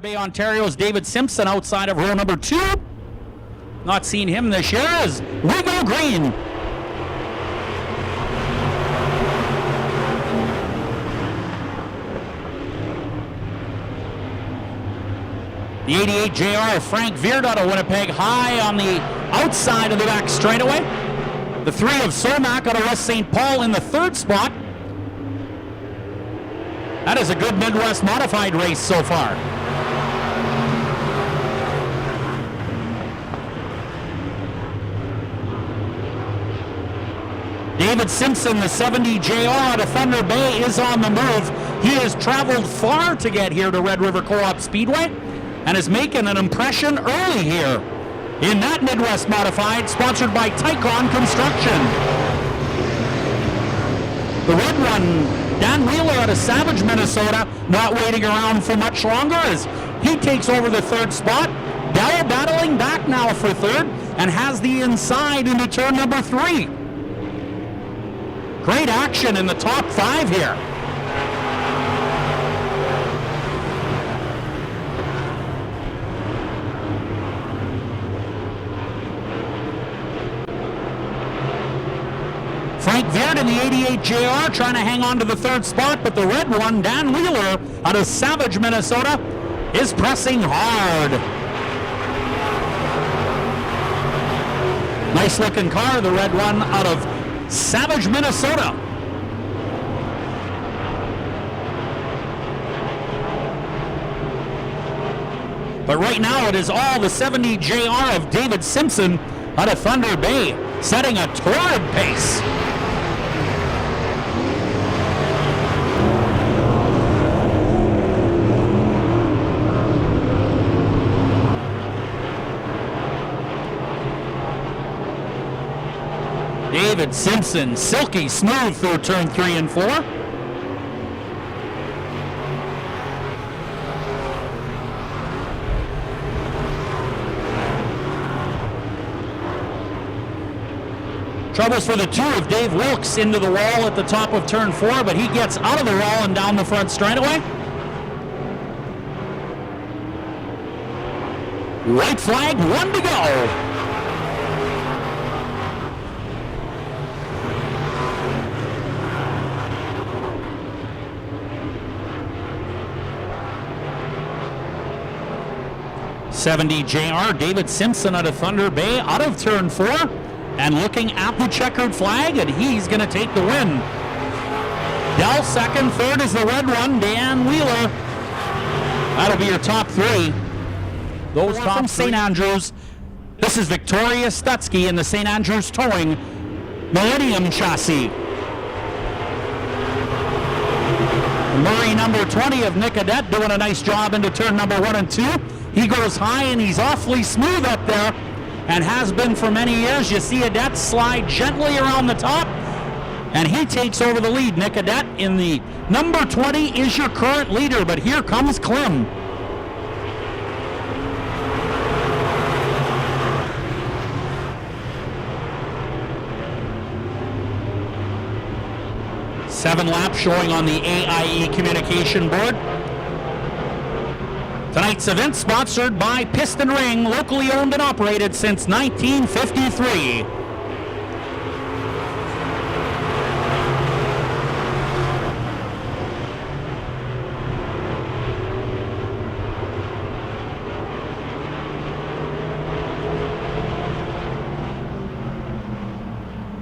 Thunder Bay, Ontario's David Simpson outside of row number 2. Not seen him this year as we go green. The 88 JR Frank Veerd out of Winnipeg, high on the outside of the back straightaway. The 3 of Somac out of West St. Paul in the 3rd spot. That is a good Midwest Modified race so far. David Simpson, the 70 JR out of Thunder Bay, is on the move. He has traveled far to get here to Red River Co-op Speedway and is making an impression early here in that Midwest Modified, sponsored by Tycon Construction. The red one, Dan Wheeler out of Savage, Minnesota, not waiting around for much longer as he takes over the 3rd spot. Dell battling back now for 3rd and has the inside into turn number 3. Great action in the top 5 here. Frank Veerd in the 88 JR trying to hang on to the 3rd spot, but the red one, Dan Wheeler out of Savage, Minnesota, is pressing hard. Nice looking car, the red one out of Savage, Minnesota. But right now it is all the 70 JR of David Simpson out of Thunder Bay, setting a torrid pace. David Simpson, silky smooth through turn 3 and 4. Troubles for the 2 of Dave Wilkes into the wall at the top of turn 4, but he gets out of the wall and down the front straightaway. White flag, 1 to go. .70 JR David Simpson out of Thunder Bay, out of turn 4, and looking at the checkered flag, and he's going to take the win. Dell 2nd, 3rd is the red one, Dan Wheeler. That'll be your top 3. Those top from St. Andrews. This is Victoria Stutsky in the St. Andrews Towing Millennium chassis. Murray number 20 of Nick Adet doing a nice job into turn number 1 and 2. He goes high and he's awfully smooth up there and has been for many years. You see Adet slide gently around the top and he takes over the lead. Nick Adet in the number 20 is your current leader, but here comes Klim. Seven laps showing on the AIE communication board. Tonight's event sponsored by Piston Ring, locally owned and operated since 1953.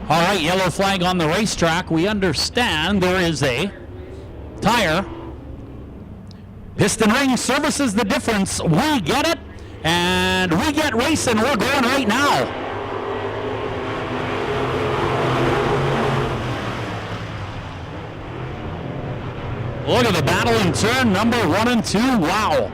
All right, yellow flag on the racetrack. We understand there is a tire. Piston Ring services the difference. We get it, and we get racing. We're going right now. Look at the battle in turn number 1 and 2. Wow.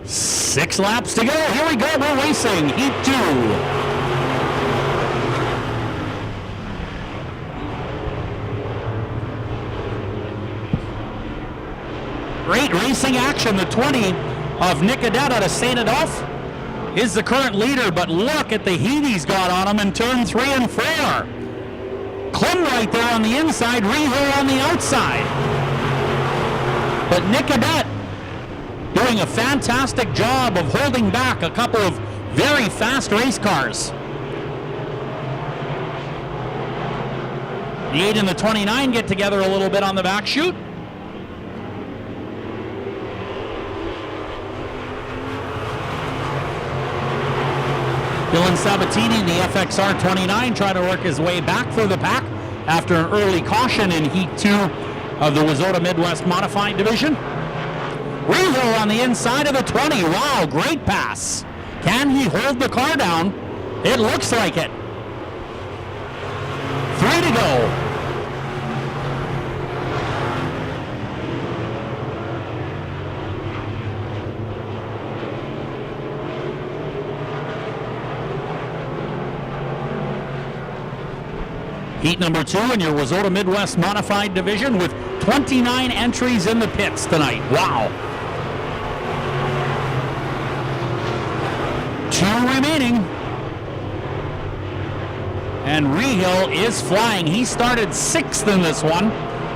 Six laps to go. Here we go. We're racing. Heat 2. Great racing action. The 20 of Nick Adet out of St. Adolphe is the current leader, but look at the heat he's got on him in turn 3 and 4. Klim right there on the inside, Rehill on the outside. But Nick Cadet doing a fantastic job of holding back a couple of very fast race cars. The 8 and the 29 get together a little bit on the back chute. Dylan Sabatini in the FXR 29 trying to work his way back through the pack after an early caution in Heat 2 of the Wissota Midwest Modified Division. Rehill on the inside of the 20. Wow, great pass. Can he hold the car down? It looks like it. 3 to go. Heat number 2 in your Wissota Midwest Modified Division with 29 entries in the pits tonight. Wow. 2 remaining. And Rehill is flying. He started 6th in this one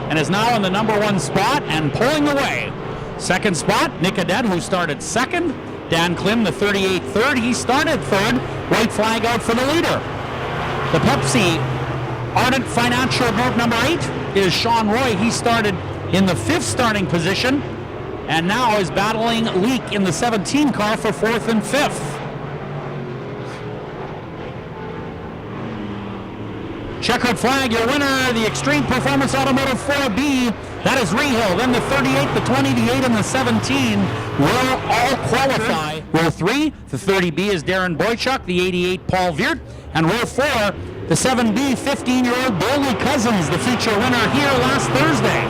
and is now in the number 1 spot and pulling away. Second spot, Nick Cadet, who started 2nd. Dan Klim, the 38, 3rd. He started 3rd. White flag out for the leader. The Pepsi Ardent Financial Group number 8 is Sean Roy. He started in the 5th starting position and now is battling Leak in the 17 car for 4th and 5th. Checkered flag, your winner, the Extreme Performance Automotive 4B. That is Rehill. Then the 38, the 20, the 8, and the 17 will all qualify. Row 3, the 30B is Darren Boychuk, the 88, Paul Viert, and row 4, the 7B, 15-year-old Bailey Cousins, the feature winner here last Thursday.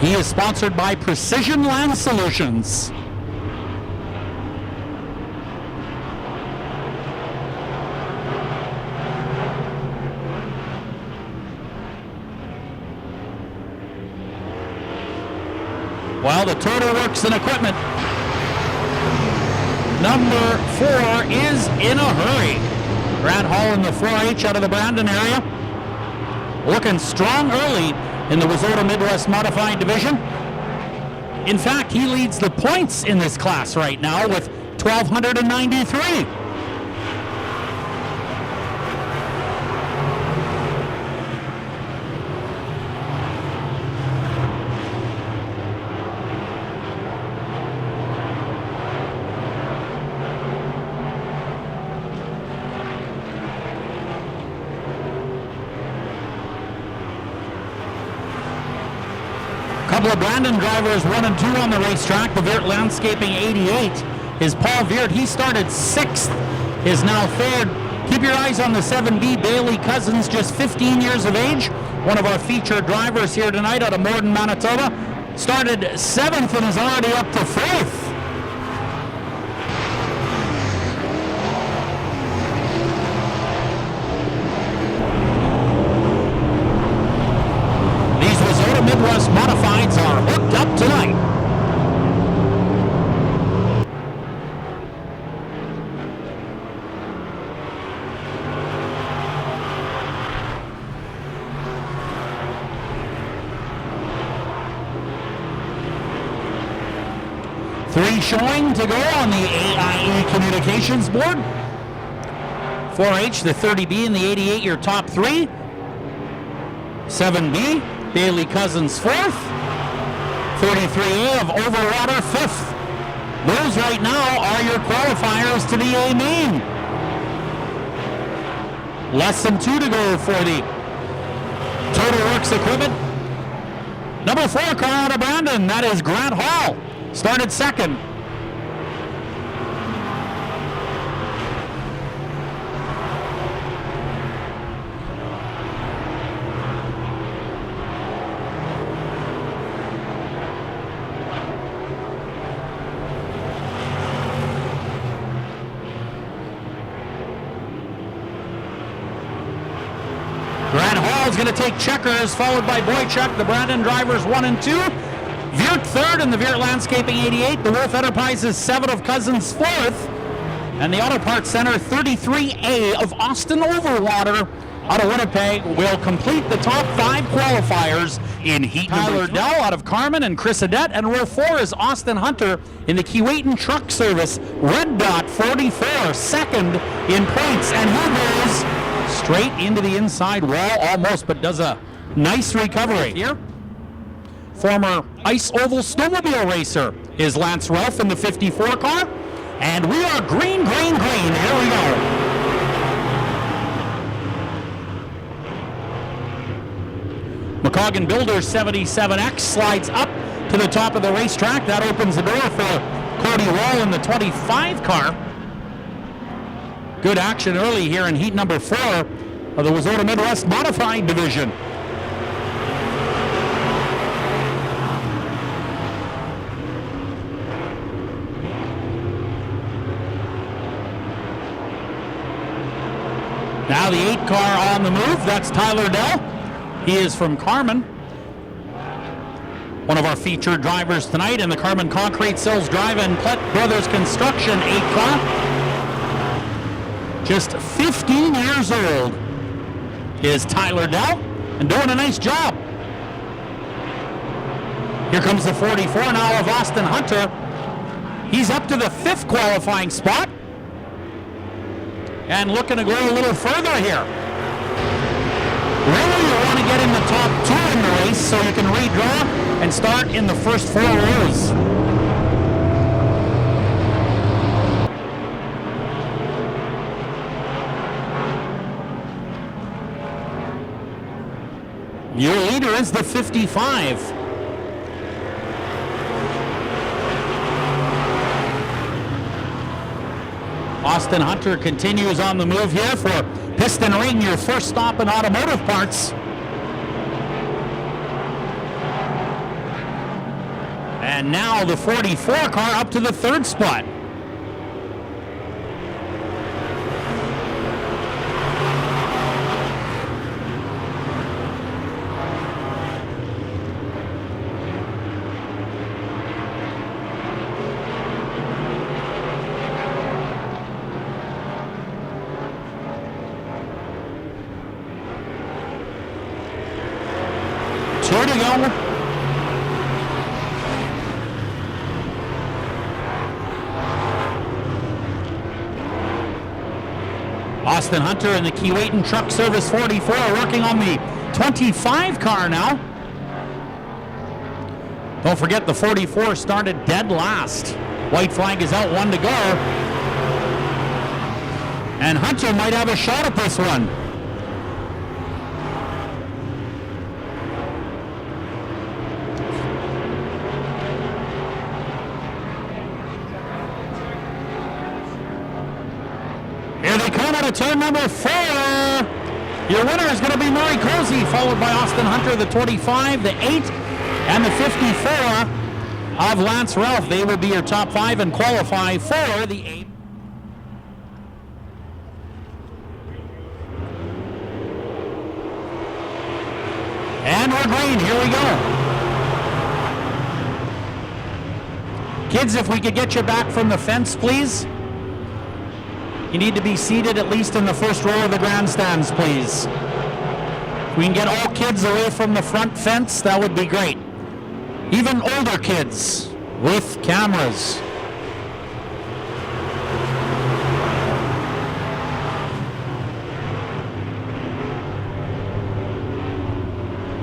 He is sponsored by Precision Land Solutions. Well, the Total Works and Equipment number 4 is in a hurry. Grant Hall in the 4H out of the Brandon area. Looking strong early in the Wissota Midwest Modified Division. In fact, he leads the points in this class right now with 1,293. Couple of Brandon drivers 1 and 2 on the racetrack. The Viert Landscaping 88 is Paul Viert. He started 6th, is now 3rd. Keep your eyes on the 7B, Bailey Cousins, just 15 years of age. One of our featured drivers here tonight out of Morden, Manitoba. Started 7th and is already up to 4th. Midwest Modifieds are hooked up tonight. Three showing to go on the AIE Communications board. 4H, the 30B, and the 88, your top 3. 7B. Bailey Cousins 4th, 33A of Overwater 5th. Those right now are your qualifiers to the A main. Less than 2 to go for the Total Works Equipment. Number 4 car out of Brandon, that is Grant Hall. Started 2nd. Grant Hall is going to take checkers, followed by Boychuk, the Brandon drivers 1 and 2. Viert third, and the Viert Landscaping 88. The Wolf Enterprises 7 of Cousins fourth. And the Auto Parts Center 33A of Austin Overwater out of Winnipeg will complete the top 5 qualifiers in heat Tyler Dell out of Carmen and Chris Adet. And row 4 is Austin Hunter in the Keewatin Truck Service. Red Dot 44, second in points. And he goes straight into the inside wall almost, but does a nice recovery here. Former Ice Oval snowmobile racer is Lance Ralph in the 54 car. And we are green, green, green. Here we go. McCoggan Builders 77X slides up to the top of the racetrack. That opens the door for Cody Wall in the 25 car. Good action early here in heat number 4 of the Wissota Midwest Modified Division. Now the 8 car on the move. That's Tyler Dell. He is from Carmen. One of our featured drivers tonight in the Carmen Concrete Sills Drive and Plett Brothers Construction 8 car. Just 15 years old is Tyler Dell and doing a nice job. Here comes the 44 now of Austin Hunter. He's up to the 5th qualifying spot. And looking to go a little further here. Really, you want to get in the top 2 in the race so you can redraw and start in the first 4 rows. Your leader is the 55. Austin Hunter continues on the move here for Piston Ring, your first stop in automotive parts. And now the 44 car up to the 3rd spot. Two to go. Austin Hunter in the Keewatin Truck Service 44 working on the 25 car now. Don't forget the 44 started dead last. White flag is out, 1 to go. And Hunter might have a shot at this one. Here they come out of turn number 4. Your winner is going to be Murray Cozy, followed by Austin Hunter, the 25, the 8, and the 54 of Lance Ralph. They will be your top 5 and qualify for the 8. And we're green. Here we go. Kids, if we could get you back from the fence, please. You need to be seated at least in the first row of the grandstands, please. If we can get all kids away from the front fence, that would be great. Even older kids with cameras.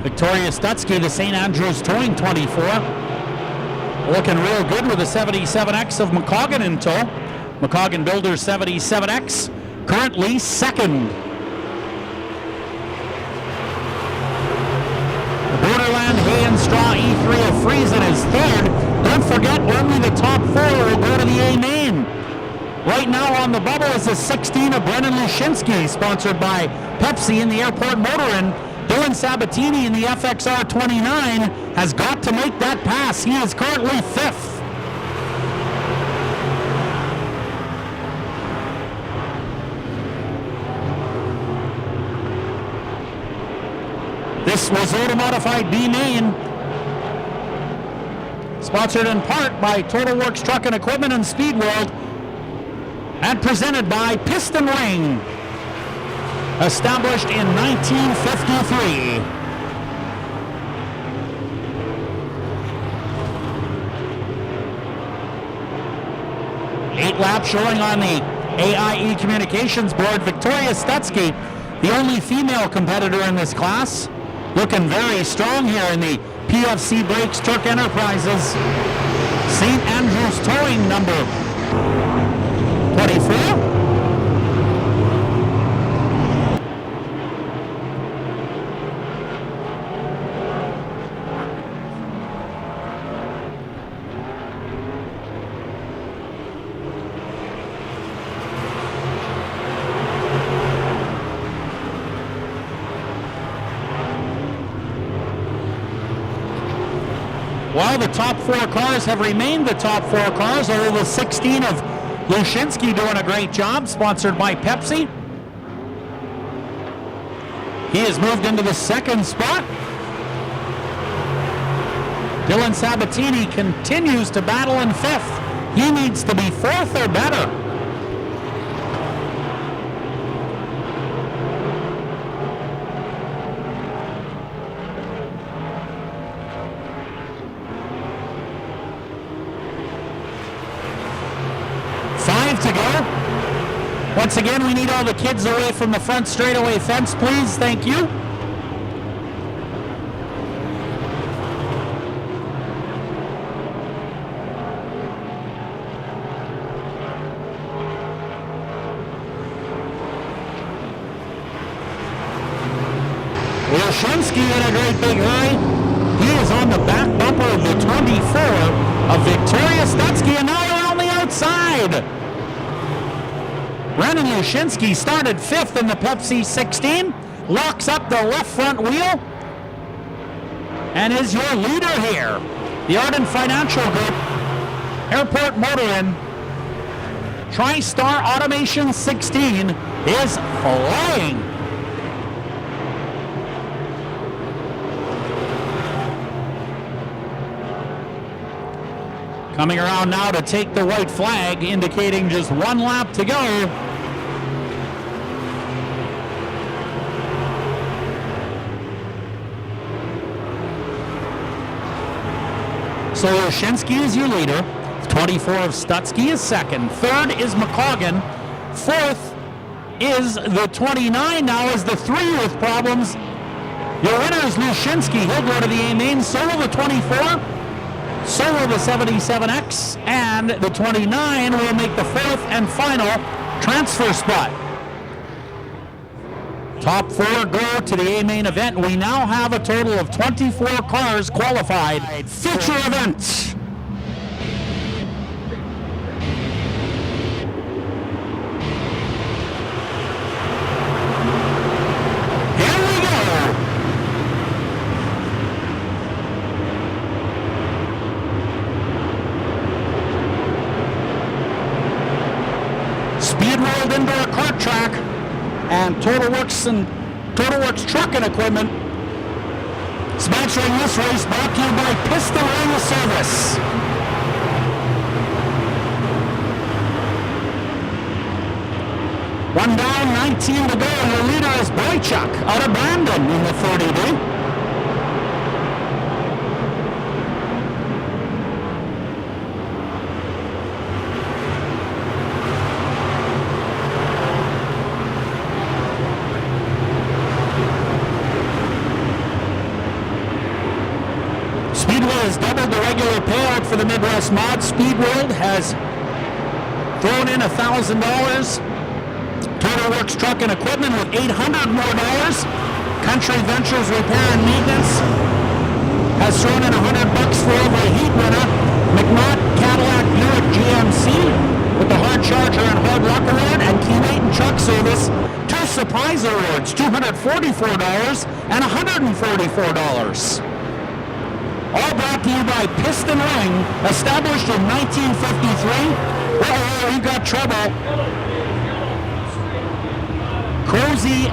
Victoria Stutsky, the St. Andrews Towing 24. Looking real good with the 77X of McCoggan in tow. McCoggan Builders 77X, currently 2nd. The Borderland Hay and Straw E3 of Friesen is 3rd. Don't forget, only the top 4 will go to the A main. Right now on the bubble is the 16 of Brennan Lushinsky, sponsored by Pepsi in the Airport Motor Inn. Dylan Sabatini in the FXR 29 has got to make that pass. He is currently 5th. This was Wissota Modified B main. Sponsored in part by Total Works Truck and Equipment and Speed World, and presented by Piston Ring, established in 1953. Eight laps showing on the AIE Communications board. Victoria Stutsky, the only female competitor in this class, looking very strong here in the PFC Brakes Truck Enterprises St. Andrews Towing number 24. Well, the top four cars have remained the top four cars, although the 16 of Lushinsky doing a great job, sponsored by Pepsi. He has moved into the second spot. Dylan Sabatini continues to battle in fifth. He needs to be fourth or better. To go. Once again, we need all the kids away from the front straightaway fence, please. Thank you. Wilshinsky in a great big hurry. He is on the back bumper of the 24 of Victoria Stutsky, and now around the outside. Brennan Lushinsky started fifth in the Pepsi 16, locks up the left front wheel, and is your leader here. The Arden Financial Group, Airport Motor-Inn, TriStar Automation 16 is flying. Coming around now to take the white flag, indicating just one lap to go. So Lushinsky is your leader. 24 of Stutsky is second. Third is McCoggan. Fourth is the 29. Now is the 3 with problems. Your winner is Lushinsky. He'll go to the A main. So will the 24. So will the 77X. And the 29 will make the fourth and final transfer spot. Top 4 go to the A main event. We now have a total of 24 cars qualified. Future event. Here we go. Speed World Indoor Kart Track and Total Works Truck and Equipment sponsoring this race, brought to you by Piston Ring Service. One down, 19 to go. Your leader is Boychuk out of Brandon in the 30D. Has doubled the regular payout for the Midwest Mod. Speed World has thrown in $1,000. Total Works Truck and Equipment with $800 more. Country Ventures Repair and Maintenance has thrown in $100 for over a heat winner. McNaught Cadillac Buick GMC with the Hard Charger and Hard Luck Award, and Keyway and Truck Service, 2 surprise awards, $244 and $144. All brought to you by Piston Ring, established in 1953. Oh, he got trouble. Cozy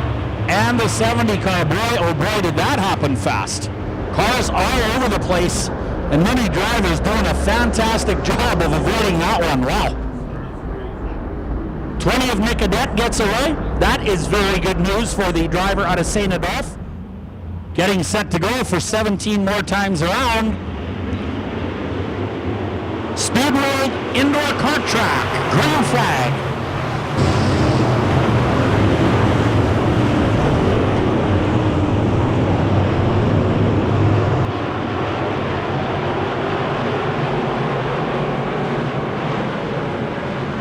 and the 70 car. Boy, oh boy, did that happen fast. Cars all over the place And many drivers doing a fantastic job of avoiding that one. Wow. 20 of Nicodet gets away. That is very good news for the driver out of St. Adolphe. Getting set to go for 17 more times around. Speedway Indoor Kart Track, green flag.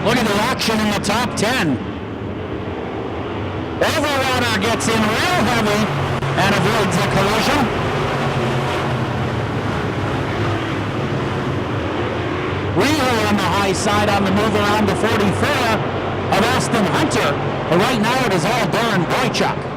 Look at the action in the top 10. Overwater gets in real heavy and avoids a collision. Rio on the high side on the move around to 44 of Aston Hunter. But right now it is all Darren Boychuk.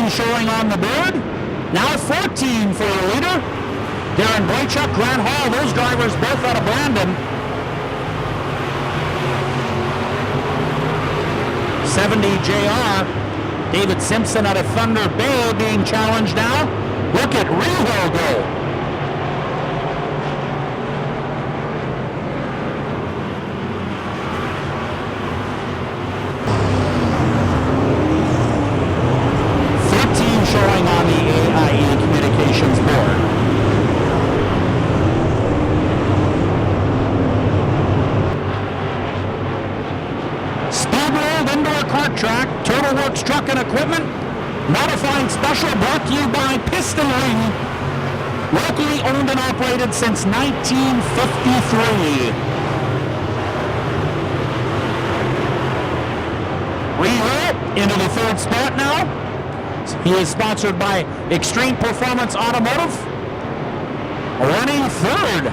Showing on the board. Now 14 for the leader. Darren Boychuk, Grant Hall, those drivers both out of Brandon. 70 JR. David Simpson out of Thunder Bay being challenged now. Look at Rehill go. Showing on the AIE communications board. Speedworld Indoor Kart Track, Total Works Truck and Equipment, modifying special brought to you by Piston Ring, locally owned and operated since 1953. Rehill into the third spot now. He is sponsored by Extreme Performance Automotive, running third.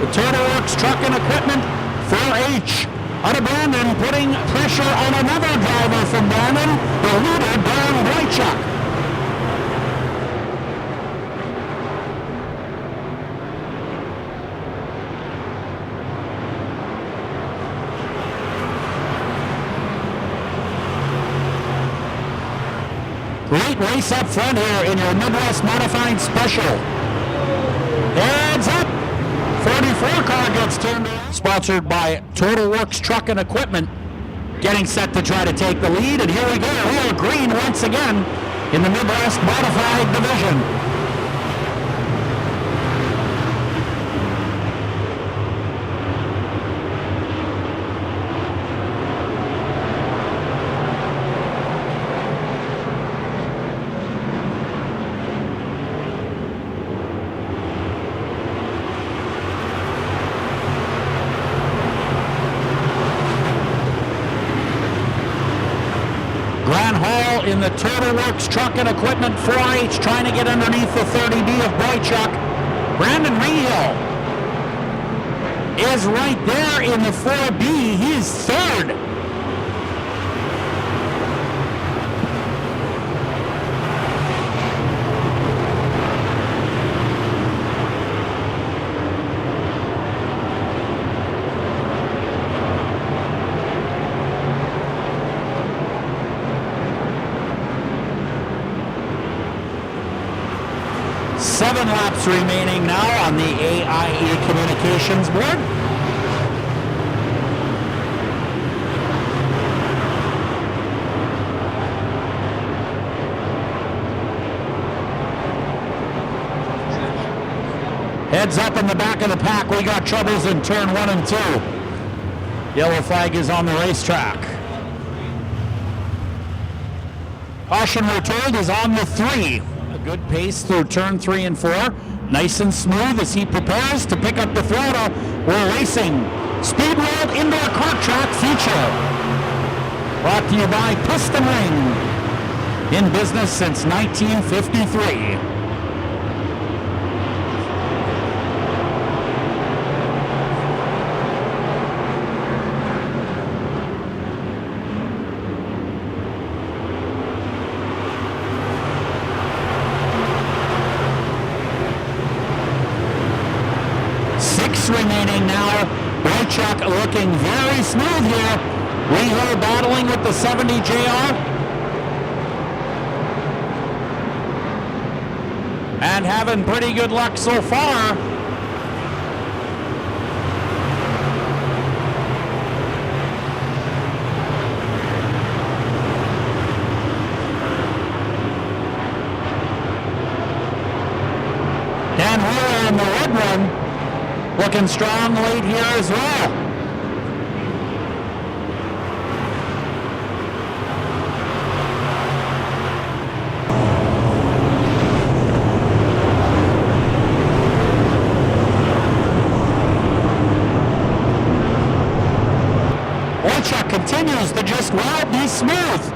The Total Works Truck and Equipment, 4H, out of Brandon, putting pressure on another driver from Brandon, the leader, Darren Boychuk. Great race up front here in your Midwest Modified Special. Heads up. 44 car gets turned around. Sponsored by Total Works Truck and Equipment. Getting set to try to take the lead. And here we go. Real green once again in the Midwest Modified Division. In the Total Works Truck and Equipment 4H, trying to get underneath the 30B of Boychuk. Brandon Rehill is right there in the 4B. He's third. Seven laps remaining now on the AIE communications board. Heads up in the back of the pack. We got troubles in turn 1 and 2. Yellow flag is on the racetrack. Caution, we're told, is on the 3. Good pace through turn 3 and 4. Nice and smooth as he prepares to pick up the throttle. We're racing Speedworld Indoor Kart Track Future. Brought to you by Piston Ring. In business since 1953. laps remaining now. Boychuk looking very smooth here. Rehill battling with the 70 JR. And having pretty good luck so far. Dan Hoyer in the red one, looking strong late here as well. Boychuk continues to just be smooth.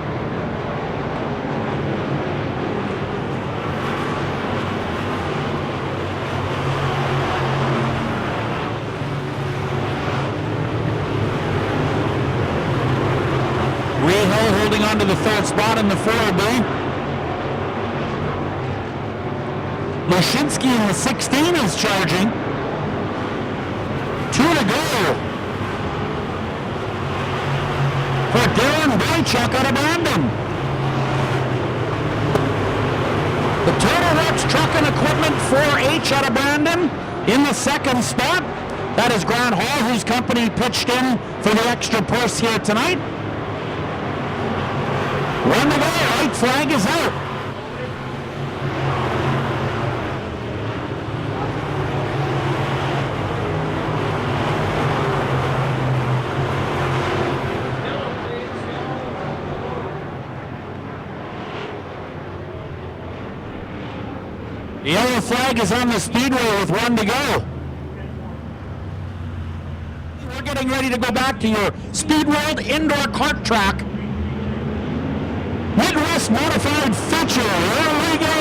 Rehill holding on to the third spot in the 4B. Lashinsky in the 16 is charging. 2 to go for Darren Boychuk out of Brandon. The Total Works Truck and Equipment 4H out of Brandon in the second spot. That is Grant Hall, whose company pitched in for the extra purse here tonight. 1 to go, right flag is out. The yellow flag is on the speedway with 1 to go. We're getting ready to go back to your Speed World indoor kart track. Midwest Modified Feature, here we go!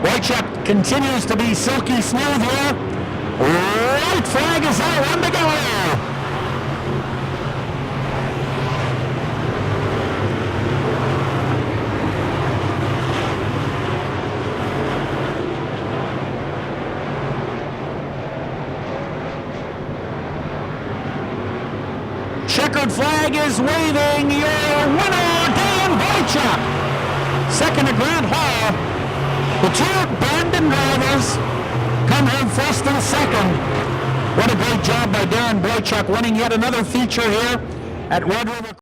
Boychuk continues to be silky smooth here. Right flag is out, 1 to go! Checkered flag is waving. Your winner, Dan Boychuk. Second to Grant Hall. The two Brandon drivers come home first and second. What a great job by Darren Boychuk, winning yet another feature here at Red River.